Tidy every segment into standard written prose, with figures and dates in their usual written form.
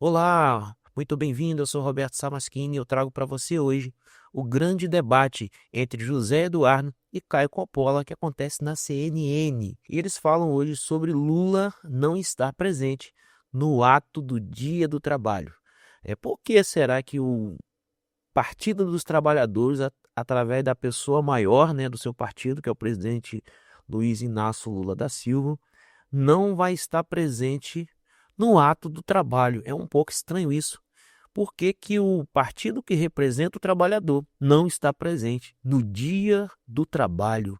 Olá, muito bem-vindo. Eu sou Roberto Samaschini e eu trago para você hoje o grande debate entre José Eduardo e Caio Coppola que acontece na CNN. E eles falam hoje sobre Lula não estar presente no ato do Dia do Trabalho. Por que será que o Partido dos Trabalhadores, através da pessoa maior, né, do seu partido, que é o presidente Luiz Inácio Lula da Silva, não vai estar presente no ato do trabalho? É um pouco estranho isso. Por que que o partido que representa o trabalhador não está presente no Dia do Trabalho?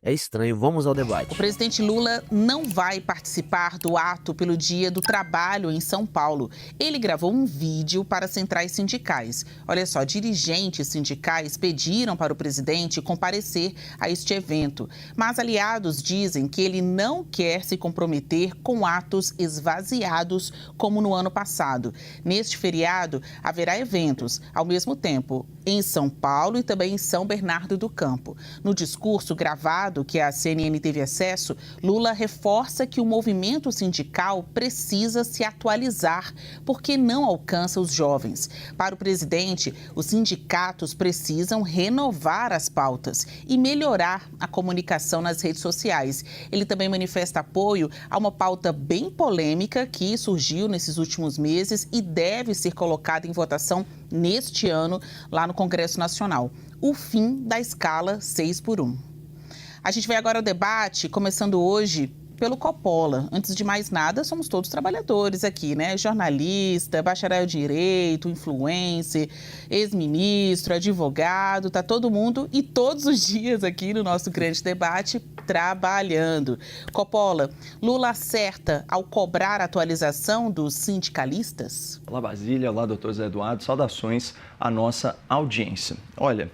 É estranho. Vamos ao O debate. presidente Lula não vai participar do ato pelo Dia do Trabalho em São Paulo. Ele gravou um vídeo para centrais sindicais. Olha só, dirigentes sindicais pediram para o presidente comparecer a este evento, mas aliados dizem que ele não quer se comprometer com atos esvaziados como no ano passado. Neste feriado, haverá eventos, ao mesmo tempo, em São Paulo e também em São Bernardo do Campo. No discurso gravado que a CNN teve acesso, Lula reforça que o movimento sindical precisa se atualizar, porque não alcança os jovens. Para o presidente, os sindicatos precisam renovar as pautas e melhorar a comunicação nas redes sociais. Ele também manifesta apoio a uma pauta bem polêmica que surgiu nesses últimos meses e deve ser colocada em votação neste ano lá no Congresso Nacional: o fim da escala 6x1. A gente vai agora ao debate, começando hoje pelo Coppola. Antes de mais nada, somos todos trabalhadores aqui, né? Jornalista, bacharel em direito, influencer, ex-ministro, advogado, tá todo mundo e todos os dias aqui no nosso grande debate trabalhando. Coppola, Lula acerta ao cobrar a atualização dos sindicalistas? Olá, Basília. Olá, doutor Zé Eduardo. Saudações à nossa audiência. Olha,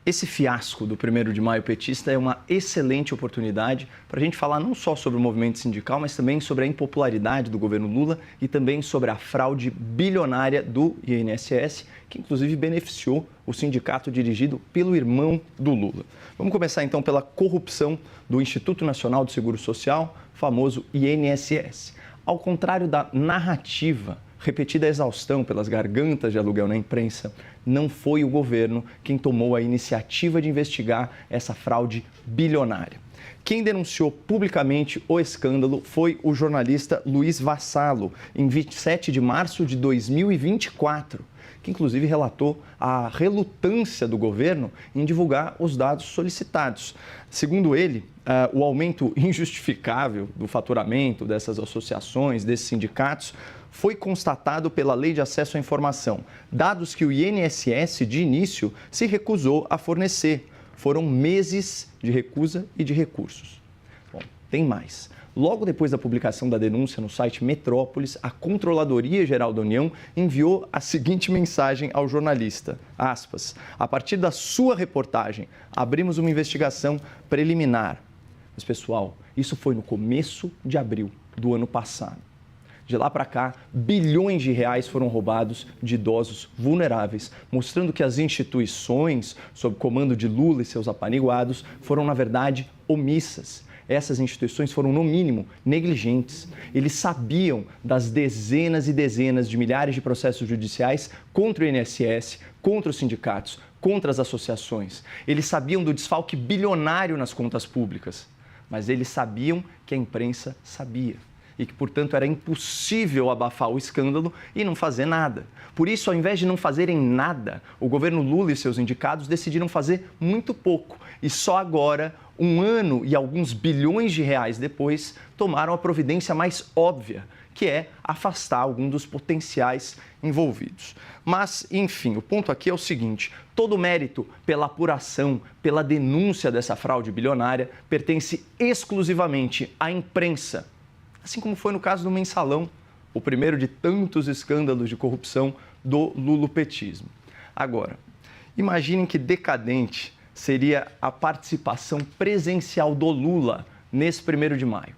esse fiasco do 1º de maio petista é uma excelente oportunidade para a gente falar não só sobre o movimento sindical, mas também sobre a impopularidade do governo Lula e também sobre a fraude bilionária do INSS, que inclusive beneficiou o sindicato dirigido pelo irmão do Lula. Vamos começar então pela corrupção do Instituto Nacional do Seguro Social, famoso INSS. Ao contrário da narrativa repetida a exaustão pelas gargantas de aluguel na imprensa, não foi o governo quem tomou a iniciativa de investigar essa fraude bilionária. Quem denunciou publicamente o escândalo foi o jornalista Luiz Vassalo, em 27 de março de 2024, que inclusive relatou a relutância do governo em divulgar os dados solicitados. Segundo ele, o aumento injustificável do faturamento dessas associações, desses sindicatos, foi constatado pela Lei de Acesso à Informação, dados que o INSS, de início, se recusou a fornecer. Foram meses de recusa e de recursos. Bom, tem mais. Logo depois da publicação da denúncia no site Metrópolis, a Controladoria Geral da União enviou a seguinte mensagem ao jornalista, aspas, a partir da sua reportagem, abrimos uma investigação preliminar. Mas, pessoal, isso foi no começo de abril do ano passado. De lá para cá, bilhões de reais foram roubados de idosos vulneráveis, mostrando que as instituições, sob comando de Lula e seus apaniguados, foram, na verdade, omissas. Essas instituições foram, no mínimo, negligentes. Eles sabiam das dezenas e dezenas de milhares de processos judiciais contra o INSS, contra os sindicatos, contra as associações. Eles sabiam do desfalque bilionário nas contas públicas, mas eles sabiam que a imprensa sabia e que, portanto, era impossível abafar o escândalo e não fazer nada. Por isso, ao invés de não fazerem nada, o governo Lula e seus indicados decidiram fazer muito pouco. E só agora, 1 ano e alguns bilhões de reais depois, tomaram a providência mais óbvia, que é afastar algum dos potenciais envolvidos. Mas, enfim, o ponto aqui é o seguinte: todo o mérito pela apuração, pela denúncia dessa fraude bilionária, pertence exclusivamente à imprensa. Assim como foi no caso do Mensalão, o primeiro de tantos escândalos de corrupção do lulopetismo. Agora, imaginem que decadente seria a participação presencial do Lula nesse 1º de maio.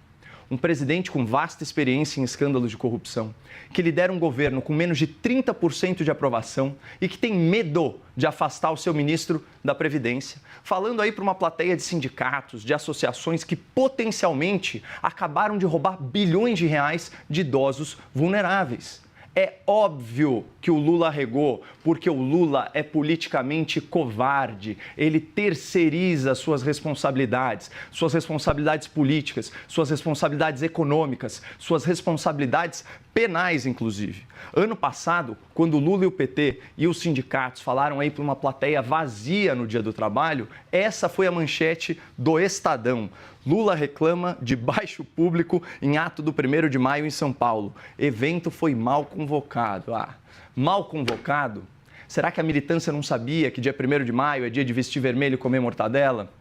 Um presidente com vasta experiência em escândalos de corrupção, que lidera um governo com menos de 30% de aprovação e que tem medo de afastar o seu ministro da Previdência, falando aí para uma plateia de sindicatos, de associações que potencialmente acabaram de roubar bilhões de reais de idosos vulneráveis. É óbvio que o Lula regou, porque o Lula é politicamente covarde. Ele terceiriza suas responsabilidades políticas, suas responsabilidades econômicas, suas responsabilidades penais, inclusive. Ano passado, quando o Lula e o PT e os sindicatos falaram aí para uma plateia vazia no Dia do Trabalho, essa foi a manchete do Estadão. Lula reclama de baixo público em ato do 1º de maio em São Paulo. Evento foi mal convocado. Mal convocado? Será que a militância não sabia que dia 1º de maio é dia de vestir vermelho e comer mortadela?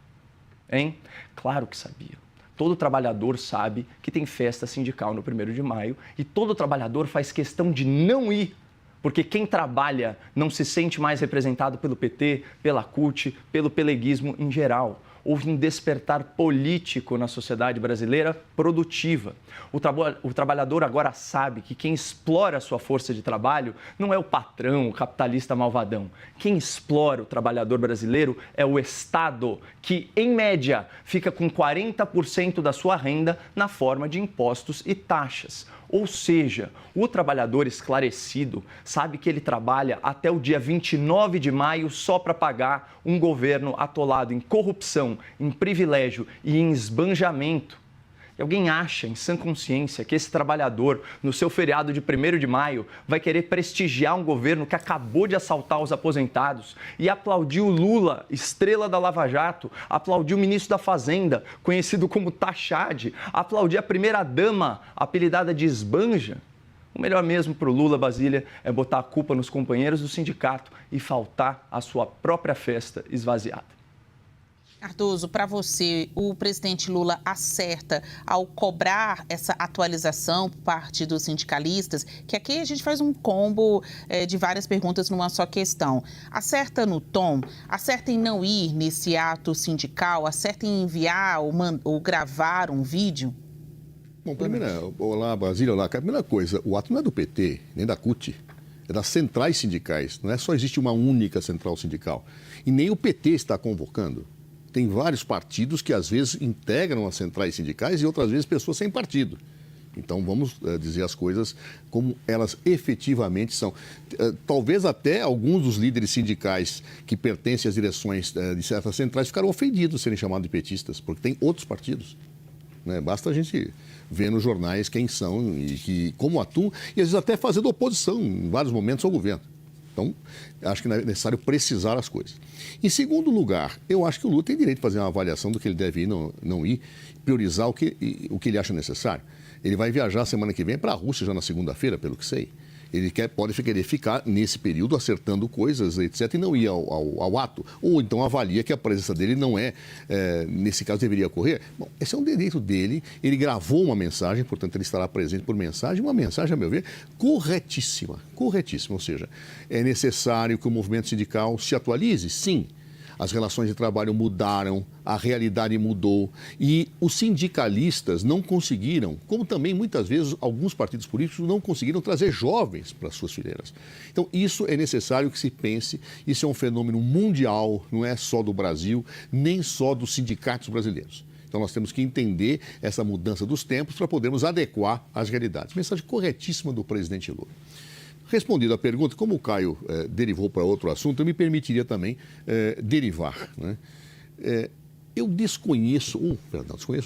Hein? Claro que sabia. Todo trabalhador sabe que tem festa sindical no 1º de maio e todo trabalhador faz questão de não ir, porque quem trabalha não se sente mais representado pelo PT, pela CUT, pelo peleguismo em geral. Houve um despertar político na sociedade brasileira produtiva. O trabalhador agora sabe que quem explora a sua força de trabalho não é o patrão, o capitalista malvadão. Quem explora o trabalhador brasileiro é o Estado, que, em média, fica com 40% da sua renda na forma de impostos e taxas. Ou seja, o trabalhador esclarecido sabe que ele trabalha até o dia 29 de maio só para pagar um governo atolado em corrupção, em privilégio e em esbanjamento. E alguém acha, em sã consciência, que esse trabalhador, no seu feriado de 1º de maio, vai querer prestigiar um governo que acabou de assaltar os aposentados e aplaudir o Lula, estrela da Lava Jato, aplaudir o ministro da Fazenda, conhecido como Tachad, aplaudir a primeira-dama, apelidada de Esbanja? O melhor mesmo para o Lula, Basília, é botar a culpa nos companheiros do sindicato e faltar à sua própria festa esvaziada. Cardoso, para você, o presidente Lula acerta ao cobrar essa atualização por parte dos sindicalistas, que aqui a gente faz um combo de várias perguntas numa só questão. Acerta no tom? Acerta em não ir nesse ato sindical? Acerta em enviar ou gravar um vídeo? Bom, olá, Basília, olá. A primeira coisa, o ato não é do PT, nem da CUT, é das centrais sindicais. Não é só existe uma única central sindical. E nem o PT está convocando. Tem vários partidos que, às vezes, integram as centrais sindicais e, outras vezes, pessoas sem partido. Então, vamos dizer as coisas como elas efetivamente são. Talvez até alguns dos líderes sindicais que pertencem às direções de certas centrais ficaram ofendidos serem chamados de petistas, porque tem outros partidos. Né? Basta a gente ver nos jornais quem são e como atuam, e, às vezes, até fazendo oposição, em vários momentos, ao governo. Então, acho que é necessário precisar as coisas. Em segundo lugar, eu acho que o Lula tem direito de fazer uma avaliação do que ele deve ir, não ir, priorizar o que ele acha necessário. Ele vai viajar semana que vem para a Rússia, já na segunda-feira, pelo que sei. Ele pode querer ficar nesse período acertando coisas, etc., e não ir ao ato. Ou então avalia que a presença dele não nesse caso, deveria ocorrer. Bom, esse é um direito dele. Ele gravou uma mensagem, portanto, ele estará presente por mensagem. Uma mensagem, a meu ver, corretíssima. Corretíssima. Ou seja, é necessário que o movimento sindical se atualize? Sim. As relações de trabalho mudaram, a realidade mudou e os sindicalistas não conseguiram, como também muitas vezes alguns partidos políticos não conseguiram trazer jovens para as suas fileiras. Então, isso é necessário que se pense, isso é um fenômeno mundial, não é só do Brasil, nem só dos sindicatos brasileiros. Então, nós temos que entender essa mudança dos tempos para podermos adequar às realidades. Mensagem corretíssima do presidente Lula. Respondido a pergunta, como o Caio derivou para outro assunto, eu me permitiria também derivar. Né? Eu desconheço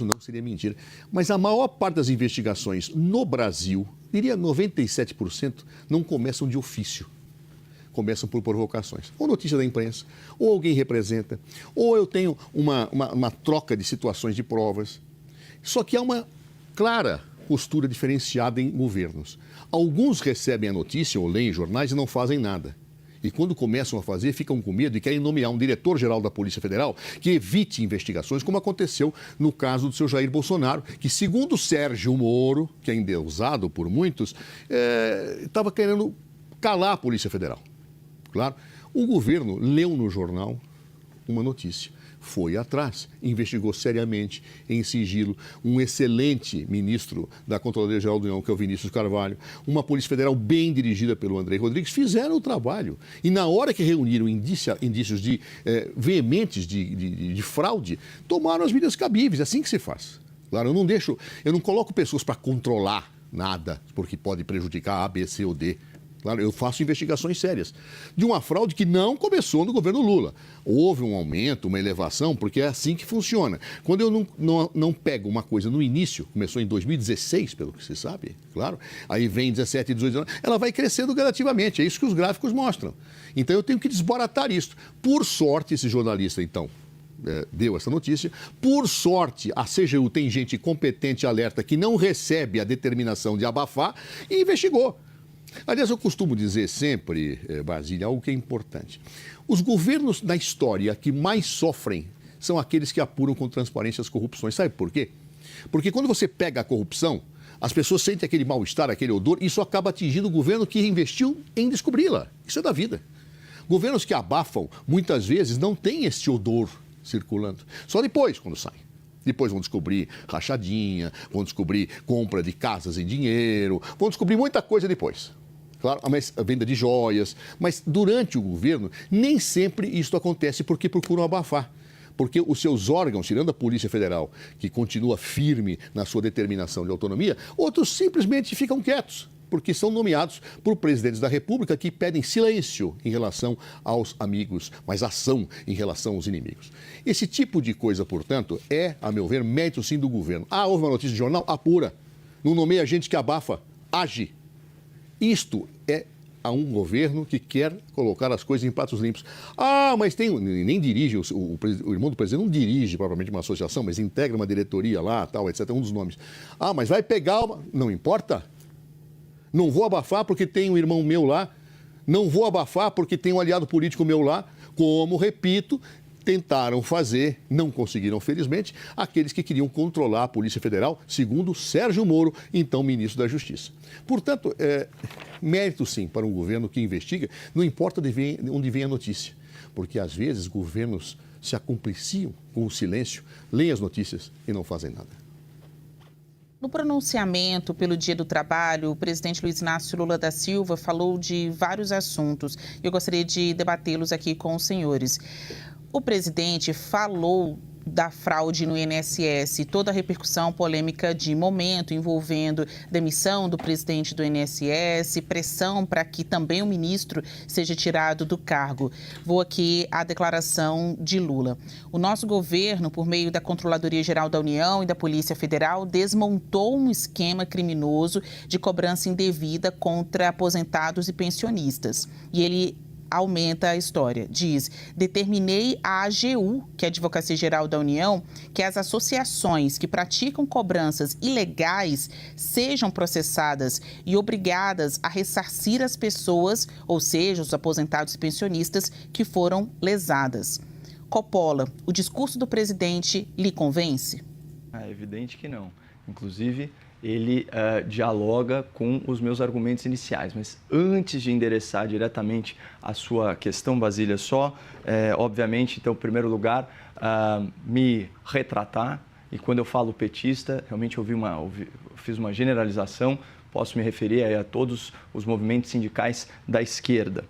não, seria mentira, mas a maior parte das investigações no Brasil, diria 97%, não começam de ofício. Começam por provocações. Ou notícia da imprensa, ou alguém representa, ou eu tenho uma troca de situações de provas. Só que há uma clara postura diferenciada em governos. Alguns recebem a notícia ou leem jornais e não fazem nada. E quando começam a fazer, ficam com medo e querem nomear um diretor-geral da Polícia Federal que evite investigações, como aconteceu no caso do seu Jair Bolsonaro, que, segundo Sérgio Moro, que ainda é usado por muitos, estava querendo calar a Polícia Federal. Claro, o governo leu no jornal uma notícia. Foi atrás, investigou seriamente, em sigilo, um excelente ministro da Controladoria Geral da União, que é o Vinícius Carvalho, uma Polícia Federal bem dirigida pelo André Rodrigues, fizeram o trabalho. E na hora que reuniram indícios veementes de fraude, tomaram as medidas cabíveis. É assim que se faz. Claro, eu não coloco pessoas para controlar nada, porque pode prejudicar A, B, C ou D. Claro, eu faço investigações sérias de uma fraude que não começou no governo Lula. Houve um aumento, uma elevação, porque é assim que funciona. Quando eu não pego uma coisa no início, começou em 2016, pelo que se sabe, claro, aí vem 17, 18 anos, ela vai crescendo gradativamente, é isso que os gráficos mostram. Então eu tenho que desbaratar isso. Por sorte, esse jornalista, então, deu essa notícia. Por sorte, a CGU tem gente competente e alerta que não recebe a determinação de abafar e investigou. Aliás, eu costumo dizer sempre, Basílio, algo que é importante. Os governos da história que mais sofrem são aqueles que apuram com transparência as corrupções. Sabe por quê? Porque quando você pega a corrupção, as pessoas sentem aquele mal-estar, aquele odor, e isso acaba atingindo o governo que investiu em descobri-la. Isso é da vida. Governos que abafam, muitas vezes, não têm esse odor circulando. Só depois, quando saem. Depois vão descobrir rachadinha, vão descobrir compra de casas em dinheiro, vão descobrir muita coisa depois. Claro, a venda de joias, mas durante o governo nem sempre isso acontece porque procuram abafar. Porque os seus órgãos, tirando a Polícia Federal, que continua firme na sua determinação de autonomia, outros simplesmente ficam quietos, porque são nomeados por presidentes da República que pedem silêncio em relação aos amigos, mas ação em relação aos inimigos. Esse tipo de coisa, portanto, é, a meu ver, mérito sim do governo. Ah, houve uma notícia de jornal? Apura. Não nomeia gente que abafa. Age. Isto é a um governo que quer colocar as coisas em pratos limpos. Ah, mas nem dirige, o irmão do presidente não dirige propriamente uma associação, mas integra uma diretoria lá, tal, etc., um dos nomes. Ah, mas vai pegar Não importa. Não vou abafar porque tem um irmão meu lá. Não vou abafar porque tem um aliado político meu lá. Como, repito, tentaram fazer, não conseguiram, felizmente, aqueles que queriam controlar a Polícia Federal, segundo Sérgio Moro, então ministro da Justiça. Portanto, mérito sim para um governo que investiga, não importa onde vem a notícia, porque às vezes governos se acompliciam com o silêncio, leem as notícias e não fazem nada. No pronunciamento pelo Dia do Trabalho, o presidente Luiz Inácio Lula da Silva falou de vários assuntos. Eu gostaria de debatê-los aqui com os senhores. O presidente falou da fraude no INSS, toda a repercussão polêmica de momento envolvendo demissão do presidente do INSS, pressão para que também o ministro seja tirado do cargo. Vou aqui à declaração de Lula. O nosso governo, por meio da Controladoria Geral da União e da Polícia Federal, desmontou um esquema criminoso de cobrança indevida contra aposentados e pensionistas. E ele aumenta a história. Diz: determinei à AGU, que é a Advocacia Geral da União, que as associações que praticam cobranças ilegais sejam processadas e obrigadas a ressarcir as pessoas, ou seja, os aposentados e pensionistas, que foram lesadas. Coppola, o discurso do presidente lhe convence? É evidente que não. Inclusive, ele dialoga com os meus argumentos iniciais. Mas antes de endereçar diretamente a sua questão, Basília, obviamente, então, em primeiro lugar, me retratar. E quando eu falo petista, realmente fiz uma generalização, posso me referir a todos os movimentos sindicais da esquerda.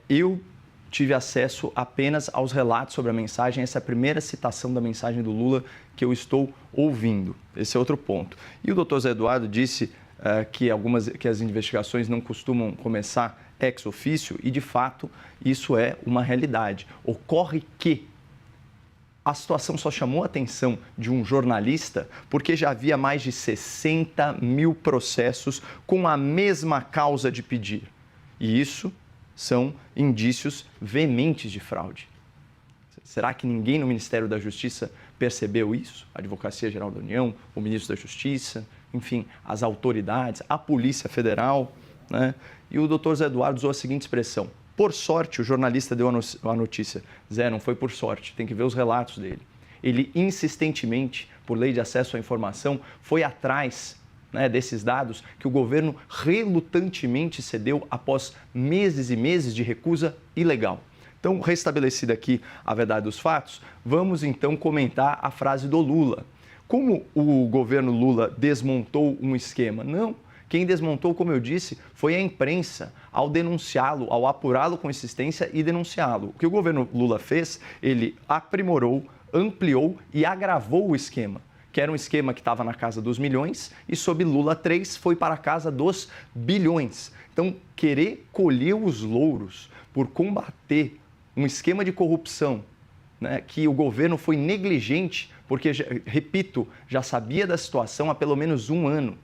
Eu tive acesso apenas aos relatos sobre a mensagem, essa é a primeira citação da mensagem do Lula que eu estou ouvindo. Esse é outro ponto. E o doutor Zé Eduardo disse que as investigações não costumam começar ex officio e, de fato, isso é uma realidade. Ocorre que a situação só chamou a atenção de um jornalista porque já havia mais de 60 mil processos com a mesma causa de pedir. E isso são indícios veementes de fraude. Será que ninguém no Ministério da Justiça percebeu isso? A Advocacia Geral da União, o Ministro da Justiça, enfim, as autoridades, a Polícia Federal, né? E o doutor Zé Eduardo usou a seguinte expressão: por sorte, o jornalista deu a notícia. Zé, não foi por sorte, tem que ver os relatos dele. Ele insistentemente, por lei de acesso à informação, foi atrás, né, desses dados que o governo relutantemente cedeu após meses e meses de recusa ilegal. Então, restabelecida aqui a verdade dos fatos, vamos então comentar a frase do Lula. Como o governo Lula desmontou um esquema? Não. Quem desmontou, como eu disse, foi a imprensa, ao denunciá-lo, ao apurá-lo com insistência e denunciá-lo. O que o governo Lula fez, ele aprimorou, ampliou e agravou o esquema, que era um esquema que estava na casa dos milhões e sob Lula 3 foi para a casa dos bilhões. Então, querer colher os louros por combater um esquema de corrupção, né, que o governo foi negligente, porque, repito, já sabia da situação há pelo menos um ano,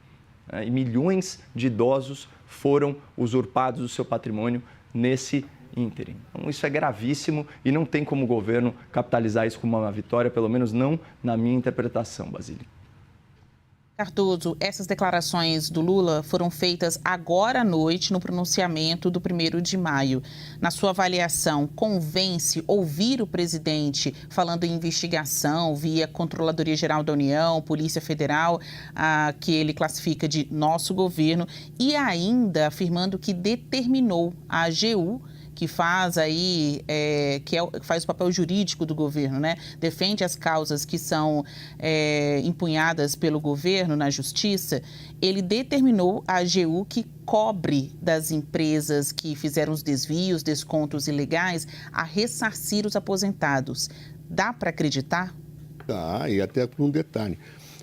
né, e milhões de idosos foram usurpados do seu patrimônio nesse ínterim. Então, isso é gravíssimo e não tem como o governo capitalizar isso como uma vitória, pelo menos não na minha interpretação, Basílio. Cardoso, essas declarações do Lula foram feitas agora à noite no pronunciamento do 1º de maio. Na sua avaliação, convence ouvir o presidente falando em investigação via Controladoria Geral da União, Polícia Federal, que ele classifica de nosso governo, e ainda afirmando que determinou a AGU, que faz aí, que faz o papel jurídico do governo, né? Defende as causas que são empunhadas pelo governo na justiça. Ele determinou a AGU que cobre das empresas que fizeram os desvios, descontos ilegais, a ressarcir os aposentados. Dá para acreditar? Dá, e até por um detalhe.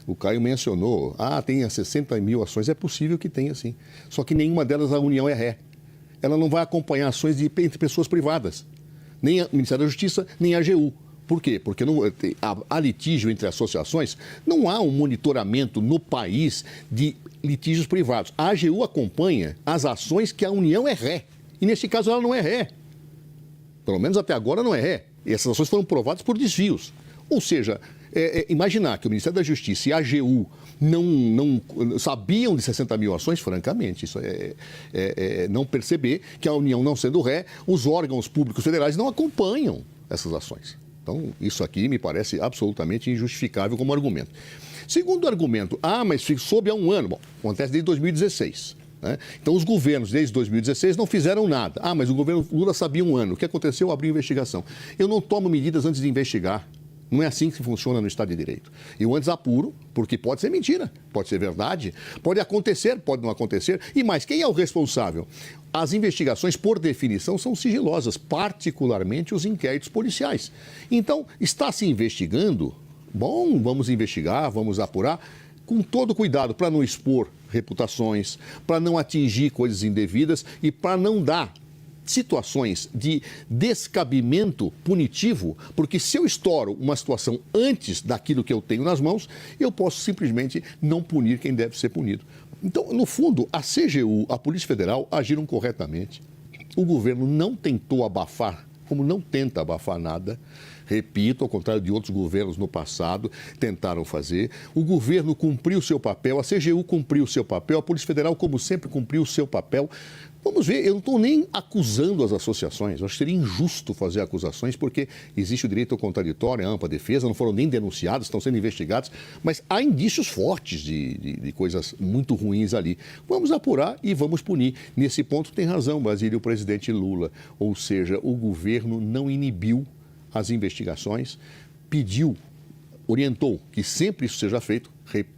O Caio mencionou, tem 60 mil ações, é possível que tenha sim. Só que nenhuma delas a União é ré. Ela não vai acompanhar ações entre pessoas privadas, nem o Ministério da Justiça, nem a AGU. Por quê? Porque há litígio entre associações, não há um monitoramento no país de litígios privados. A AGU acompanha as ações que a União é ré. E, nesse caso, ela não é ré. Pelo menos até agora não é ré. E essas ações foram provadas por desvios. Ou seja, imaginar que o Ministério da Justiça e a AGU não sabiam de 60 mil ações, francamente, isso não perceber que a União não sendo ré, os órgãos públicos federais não acompanham essas ações. Então, isso aqui me parece absolutamente injustificável como argumento. Segundo argumento, mas soube há um ano. Bom, acontece desde 2016. Né? Então, os governos, desde 2016, não fizeram nada. Mas o governo Lula sabia um ano. O que aconteceu? Abriu investigação. Eu não tomo medidas antes de investigar. Não é assim que funciona no Estado de Direito. Eu antes apuro, porque pode ser mentira, pode ser verdade, pode acontecer, pode não acontecer. E mais, quem é o responsável? As investigações, por definição, são sigilosas, particularmente os inquéritos policiais. Então, está se investigando? Bom, vamos investigar, vamos apurar, com todo cuidado, para não expor reputações, para não atingir coisas indevidas e para não dar situações de descabimento punitivo, porque se eu estouro uma situação antes daquilo que eu tenho nas mãos, eu posso simplesmente não punir quem deve ser punido. Então, no fundo, a CGU, a Polícia Federal, agiram corretamente. O governo não tentou abafar, como não tenta abafar nada. Repito, ao contrário de outros governos no passado, tentaram fazer. O governo cumpriu o seu papel, a CGU cumpriu o seu papel, a Polícia Federal, como sempre, cumpriu o seu papel. Vamos ver, eu não estou nem acusando as associações, eu acho que seria injusto fazer acusações, porque existe o direito ao contraditório, a ampla defesa, não foram nem denunciados, estão sendo investigados, mas há indícios fortes de coisas muito ruins ali. Vamos apurar e vamos punir. Nesse ponto tem razão, Basílio, o presidente Lula, ou seja, o governo não inibiu as investigações, orientou que sempre isso seja feito,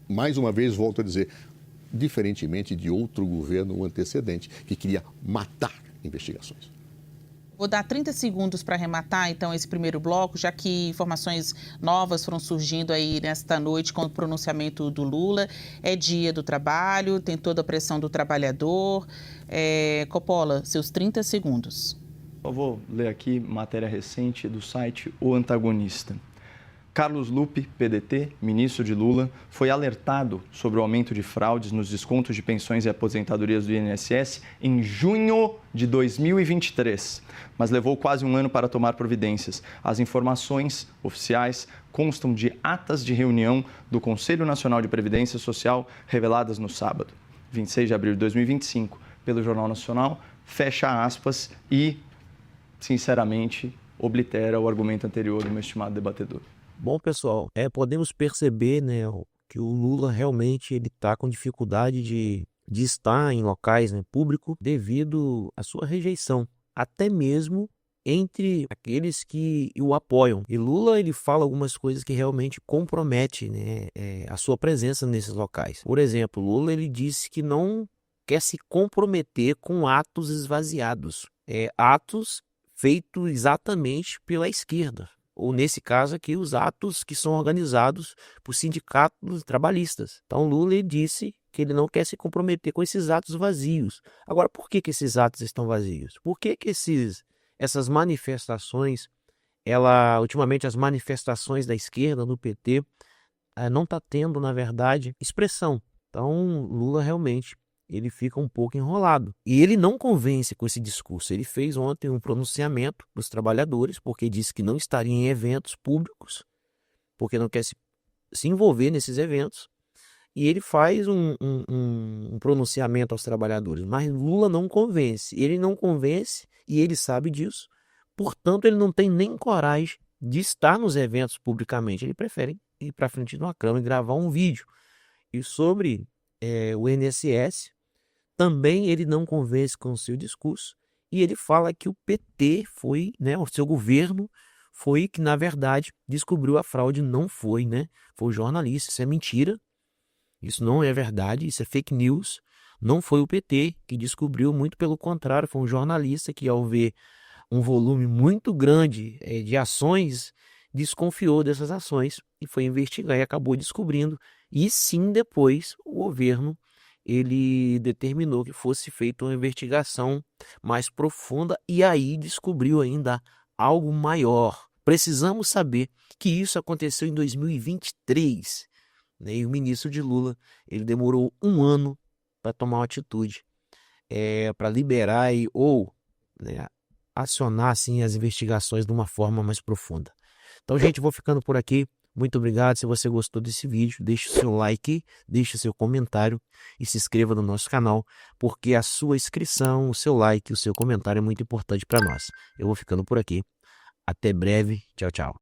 mais uma vez volto a dizer, diferentemente de outro governo antecedente, que queria matar investigações. Vou dar 30 segundos para arrematar, então, esse primeiro bloco, já que informações novas foram surgindo aí nesta noite com o pronunciamento do Lula. É dia do trabalho, tem toda a pressão do trabalhador. Coppola, seus 30 segundos. Eu vou ler aqui matéria recente do site O Antagonista. Carlos Lupe, PDT, ministro de Lula, foi alertado sobre o aumento de fraudes nos descontos de pensões e aposentadorias do INSS em junho de 2023, mas levou quase um ano para tomar providências. As informações oficiais constam de atas de reunião do Conselho Nacional de Previdência Social reveladas no sábado, 26 de abril de 2025, pelo Jornal Nacional, fecha aspas e, sinceramente, oblitera o argumento anterior do meu estimado debatedor. Bom, pessoal, podemos perceber, né, que o Lula realmente ele está com dificuldade de estar em locais, né, públicos devido à sua rejeição, até mesmo entre aqueles que o apoiam. E Lula ele fala algumas coisas que realmente comprometem, né, a sua presença nesses locais. Por exemplo, Lula ele disse que não quer se comprometer com atos esvaziados, atos feitos exatamente pela esquerda. ou nesse caso aqui, os atos que são organizados por sindicatos trabalhistas. Então, Lula ele disse que ele não quer se comprometer com esses atos vazios. Agora, por que esses atos estão vazios? Por que essas manifestações, ultimamente as manifestações da esquerda, no PT, não está tendo, na verdade, expressão. Então, Lula realmente ele fica um pouco enrolado. E ele não convence com esse discurso. Ele fez ontem um pronunciamento dos trabalhadores, porque disse que não estaria em eventos públicos, porque não quer se envolver nesses eventos. E ele faz um pronunciamento aos trabalhadores. Mas Lula não convence. Ele não convence e ele sabe disso. Portanto, ele não tem nem coragem de estar nos eventos publicamente. Ele prefere ir para frente de uma câmera e gravar um vídeo. E sobre o INSS, também ele não convence com o seu discurso. E ele fala que o PT foi, né, o seu governo foi que, na verdade, descobriu a fraude. Não foi, né? Foi o jornalista. Isso é mentira. Isso não é verdade, isso é fake news. Não foi o PT que descobriu, muito pelo contrário, foi um jornalista que, ao ver um volume muito grande de ações, desconfiou dessas ações e foi investigar e acabou descobrindo. E sim, depois, o governo ele determinou que fosse feita uma investigação mais profunda e aí descobriu ainda algo maior. Precisamos saber que isso aconteceu em 2023. E o ministro de Lula, ele demorou 1 ano para tomar uma atitude, para liberar ou, né, acionar assim, as investigações de uma forma mais profunda. Então, gente, eu vou ficando por aqui. Muito obrigado. Se você gostou desse vídeo, deixe o seu like, deixe o seu comentário e se inscreva no nosso canal, porque a sua inscrição, o seu like, o seu comentário é muito importante para nós. Eu vou ficando por aqui. Até breve. Tchau, tchau.